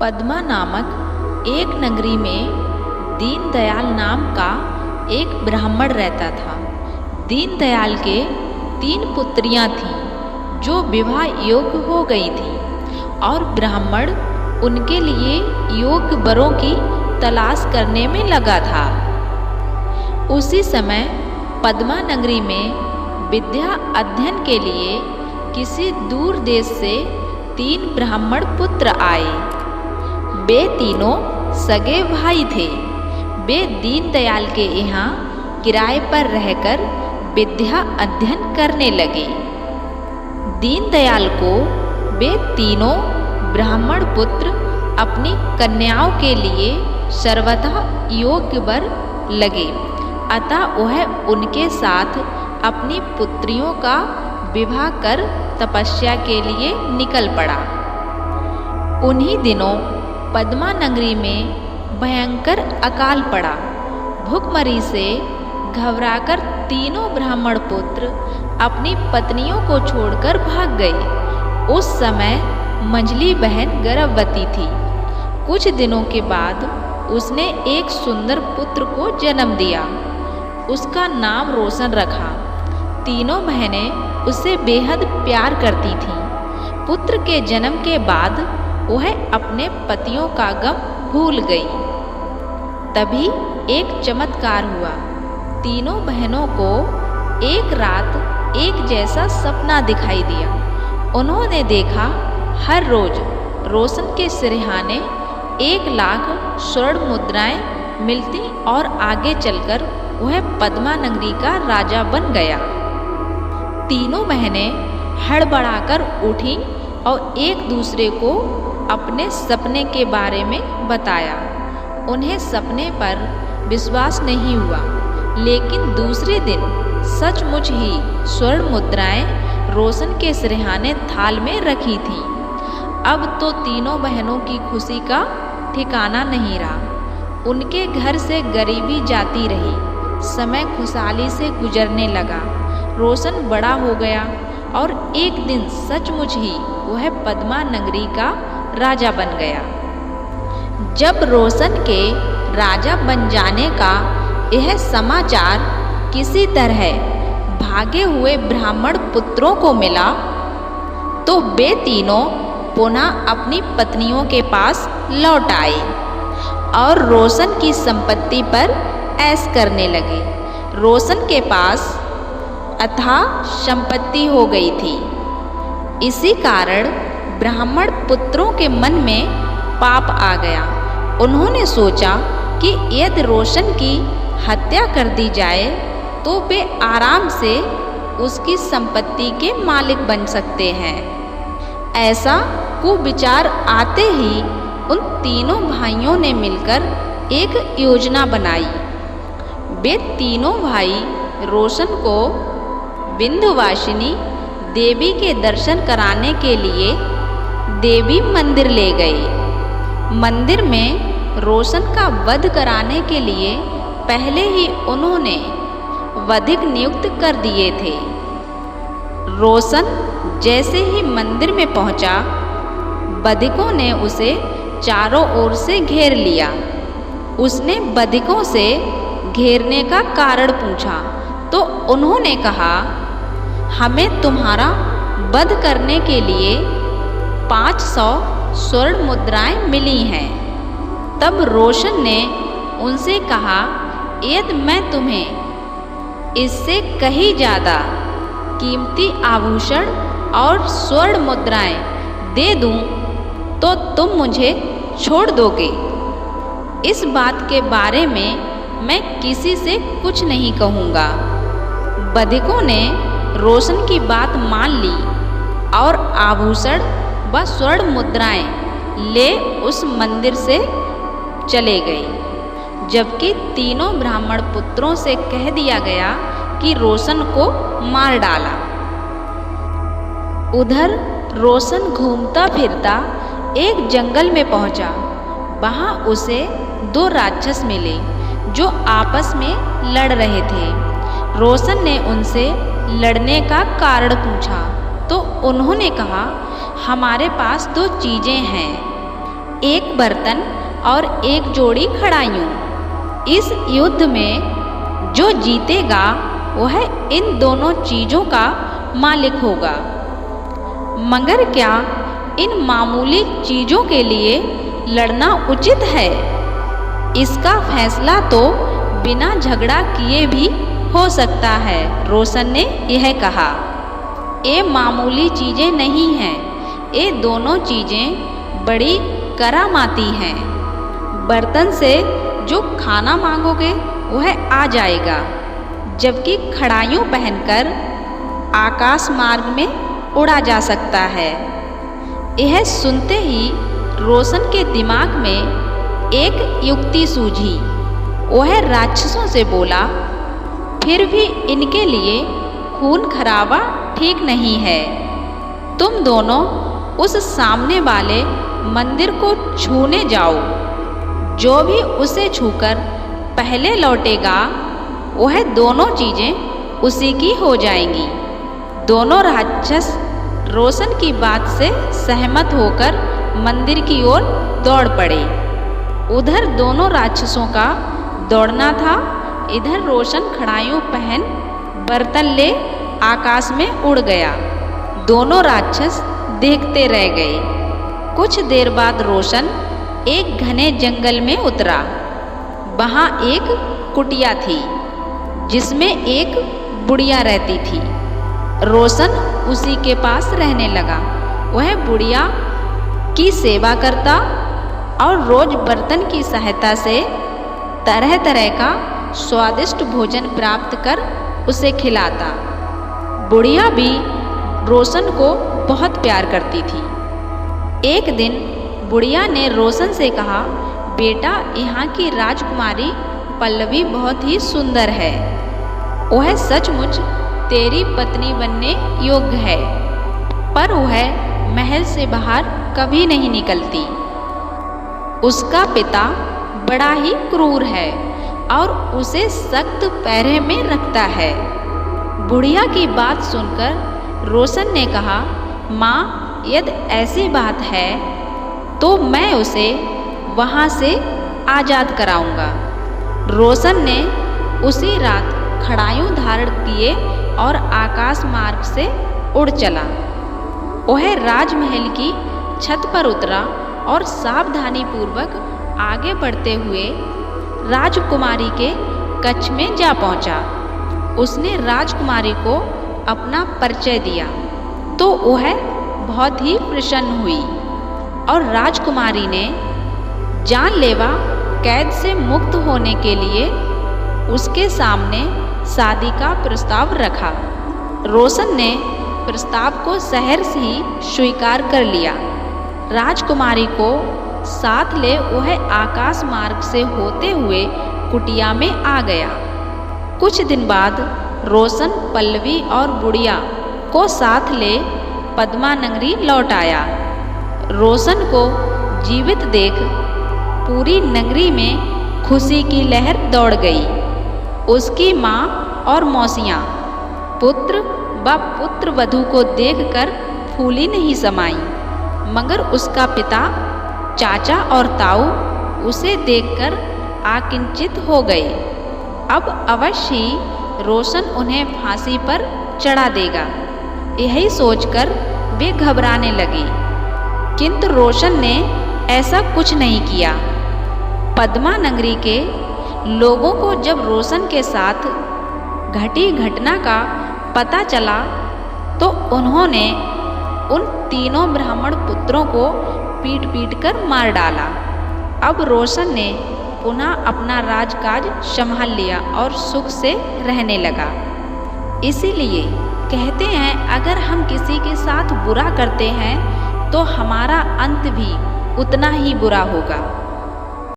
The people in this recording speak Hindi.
पद्मा नामक एक नगरी में दीनदयाल नाम का एक ब्राह्मण रहता था। दीनदयाल के 3 पुत्रियां थीं जो विवाह योग्य हो गई थीं और ब्राह्मण उनके लिए योग्य वरों की तलाश करने में लगा था। उसी समय पद्मा नगरी में विद्या अध्ययन के लिए किसी दूर देश से 3 ब्राह्मण पुत्र आए। वे तीनों सगे भाई थे। वे दीनदयाल के यहाँ किराए पर रहकर विद्या अध्ययन करने लगे। दीनदयाल को वे तीनों ब्राह्मण पुत्र अपनी कन्याओं के लिए सर्वथा योग्य वर लगे, अतः वह उनके साथ अपनी पुत्रियों का विवाह कर तपस्या के लिए निकल पड़ा। उन्हीं दिनों पद्मा नगरी में भयंकर अकाल पड़ा। भूखमरी से घबराकर तीनों ब्राह्मण पुत्र अपनी पत्नियों को छोड़कर भाग गए। उस समय मंझली बहन गर्भवती थी। कुछ दिनों के बाद उसने एक सुंदर पुत्र को जन्म दिया। उसका नाम रोशन रखा। तीनों बहनें उससे बेहद प्यार करती थीं। पुत्र के जन्म के बाद वह अपने पतियों का गम भूल गई। तभी एक चमत्कार हुआ। तीनों बहनों को एक रात एक जैसा सपना दिखाई दिया। उन्होंने देखा हर रोज रोशन के सिरहाने 1 लाख स्वर्ण मुद्राएं मिलती और आगे चलकर वह पद्मा नगरी का राजा बन गया। तीनों बहनें हड़बड़ाकर उठीं और एक दूसरे को अपने सपने के बारे में बताया। उन्हें सपने पर विश्वास नहीं हुआ, लेकिन दूसरे दिन सचमुच ही स्वर्ण मुद्राएं रोशन के सिरहाने थाल में रखी थीं। अब तो तीनों बहनों की खुशी का ठिकाना नहीं रहा। उनके घर से गरीबी जाती रही। समय खुशहाली से गुजरने लगा। रोशन बड़ा हो गया और एक दिन सचमुच ही वह पद्मा नगरी का राजा बन गया। जब रोशन के राजा बन जाने का यह समाचार किसी तरह भागे हुए ब्राह्मण पुत्रों को मिला, तो वे तीनों पुनः अपनी पत्नियों के पास लौट आए और रोशन की संपत्ति पर ऐश करने लगे। रोशन के पास अथाह संपत्ति हो गई थी। इसी कारण ब्राह्मण पुत्रों के मन में पाप आ गया। उन्होंने सोचा कि यदि रोशन की हत्या कर दी जाए तो वे आराम से उसकी संपत्ति के मालिक बन सकते हैं। ऐसा कुविचार आते ही उन तीनों भाइयों ने मिलकर एक योजना बनाई। वे तीनों भाई रोशन को विंध्यवासिनी देवी के दर्शन कराने के लिए देवी मंदिर ले गए। मंदिर में रोशन का वध कराने के लिए पहले ही उन्होंने वधिक नियुक्त कर दिए थे। रोशन जैसे ही मंदिर में पहुंचा, वधिकों ने उसे चारों ओर से घेर लिया। उसने वधिकों से घेरने का कारण पूछा तो उन्होंने कहा, हमें तुम्हारा वध करने के लिए 500 स्वर्ण मुद्राएं मिली हैं। तब रोशन ने उनसे कहा, यदि मैं तुम्हें इससे कहीं ज़्यादा कीमती आभूषण और स्वर्ण मुद्राएं दे दूं तो तुम मुझे छोड़ दोगे। इस बात के बारे में मैं किसी से कुछ नहीं कहूँगा। वधिकों ने रोशन की बात मान ली और आभूषण व स्वर्ण मुद्राएं ले उस मंदिर से चले गए, जबकि तीनों ब्राह्मण पुत्रों से कह दिया गया कि रोशन को मार डाला। उधर रोशन घूमता फिरता एक जंगल में पहुंचा। वहां उसे 2 राक्षस मिले जो आपस में लड़ रहे थे। रोशन ने उनसे लड़ने का कारण पूछा तो उन्होंने कहा, हमारे पास 2 चीज़ें हैं, एक बर्तन और एक जोड़ी खड़ाइयों। इस युद्ध में जो जीतेगा वह इन दोनों चीज़ों का मालिक होगा। मगर क्या इन मामूली चीज़ों के लिए लड़ना उचित है? इसका फैसला तो बिना झगड़ा किए भी हो सकता है। रोशन ने यह कहा, ये मामूली चीज़ें नहीं हैं, ये दोनों चीज़ें बड़ी करामाती हैं। बर्तन से जो खाना मांगोगे वह आ जाएगा, जबकि खड़ाइयों पहनकर आकाश मार्ग में उड़ा जा सकता है। यह सुनते ही रोशन के दिमाग में एक युक्ति सूझी। वह राक्षसों से बोला, फिर भी इनके लिए खून खराबा ठीक नहीं है। तुम दोनों उस सामने वाले मंदिर को छूने जाओ। जो भी उसे छूकर पहले लौटेगा वह दोनों चीज़ें उसी की हो जाएंगी। दोनों राक्षस रोशन की बात से सहमत होकर मंदिर की ओर दौड़ पड़े। उधर दोनों राक्षसों का दौड़ना था, इधर रोशन खड़ाइयों पहन बर्तन ले आकाश में उड़ गया। दोनों राक्षस देखते रह गए। कुछ देर बाद रोशन एक घने जंगल में उतरा। वहाँ एक कुटिया थी जिसमें एक बुढ़िया रहती थी। रोशन उसी के पास रहने लगा। वह बुढ़िया की सेवा करता और रोज बर्तन की सहायता से तरह तरह का स्वादिष्ट भोजन प्राप्त कर उसे खिलाता। बुढ़िया भी रोशन को बहुत प्यार करती थी। एक दिन बुढ़िया ने रोशन से कहा, बेटा, यहाँ की राजकुमारी पल्लवी बहुत ही सुंदर है। वह सचमुच तेरी पत्नी बनने योग्य है, पर वह महल से बाहर कभी नहीं निकलती। उसका पिता बड़ा ही क्रूर है और उसे सख्त पहरे में रखता है। बुढ़िया की बात सुनकर रोशन ने कहा, माँ, यदि ऐसी बात है तो मैं उसे वहाँ से आज़ाद कराऊंगा। रोशन ने उसी रात खड़ाइयों धारण किए और आकाश मार्ग से उड़ चला। वह राजमहल की छत पर उतरा और सावधानी पूर्वक आगे बढ़ते हुए राजकुमारी के कक्ष में जा पहुंचा। उसने राजकुमारी को अपना परिचय दिया तो वह बहुत ही प्रसन्न हुई और राजकुमारी ने जानलेवा कैद से मुक्त होने के लिए उसके सामने शादी का प्रस्ताव रखा। रोशन ने प्रस्ताव को सहर्ष ही स्वीकार कर लिया। राजकुमारी को साथ ले वह आकाश मार्ग से होते हुए कुटिया में आ गया। कुछ दिन बाद रोशन पल्लवी और बुढ़िया को साथ ले पद्मा नगरी लौट आया। रोशन को जीवित देख पूरी नगरी में खुशी की लहर दौड़ गई। उसकी माँ और मौसियाँ पुत्र व पुत्र वधू को देखकर फूली नहीं समाई, मगर उसका पिता, चाचा और ताऊ उसे देखकर आकिंचित हो गए। अब अवश्य ही रोशन उन्हें फांसी पर चढ़ा देगा, यही सोचकर वे घबराने लगे। किंतु रोशन ने ऐसा कुछ नहीं किया। पद्मा नगरी के लोगों को जब रोशन के साथ घटी घटना का पता चला तो उन्होंने उन तीनों ब्राह्मण पुत्रों को पीट पीट कर मार डाला। अब रोशन ने पुनः अपना राजकाज संभाल लिया और सुख से रहने लगा। इसीलिए कहते हैं, अगर हम किसी के साथ बुरा करते हैं तो हमारा अंत भी उतना ही बुरा होगा।